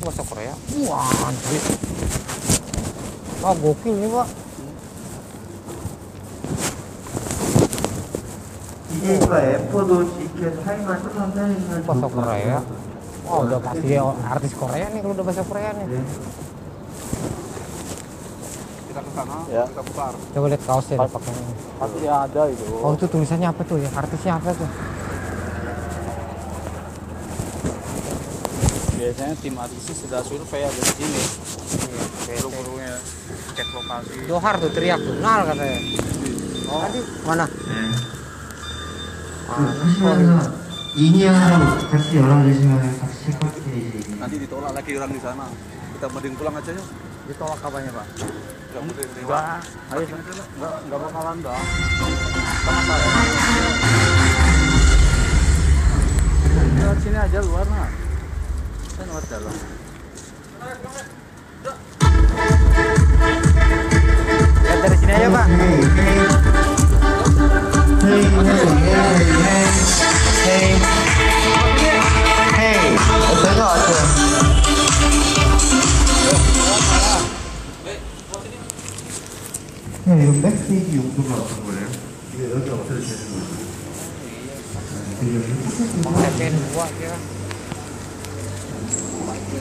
Bahasa Korea. Wah, anjir. Wah, gokil nih, Pak. DJ가 F4도 지켜서 하이만 조금 사용하는 Bahasa Korea. Wah, udah pasti artis Korea nih kalau udah bahasa Korea nih. Kita ke sana, Ya. kita putar. Coba lihat kaosnya deh pakai ini. Pasti ada itu. Oh, itu tulisannya apa tuh ya? Artisnya apa tuh? Biasanya tim artis sudah survei ada di sini. Guru-gurunya cek lokasi. Johar tuh teriak tuh, Nal katanya. Oh, tadi mana? 하시면서 인이하고 같이 열어주시면 같이 칠거지. Nanti ditolak lagi orang di sana. Kita mending pulang aja yuk. Ditolak kabarnya, Pak. Enggak mending Enggak, ayo enggak bakalan dah. Sama saya. Lewat sini aja luar nah. Saya lewat dalam. Lihat dari sini aja, Pak. 헤이 내가 왔어요. 그냥 이건 백스테이지 용도가 어떤 거예요? 이게 여기 없어도 되는 거죠? Mau TP2 kira.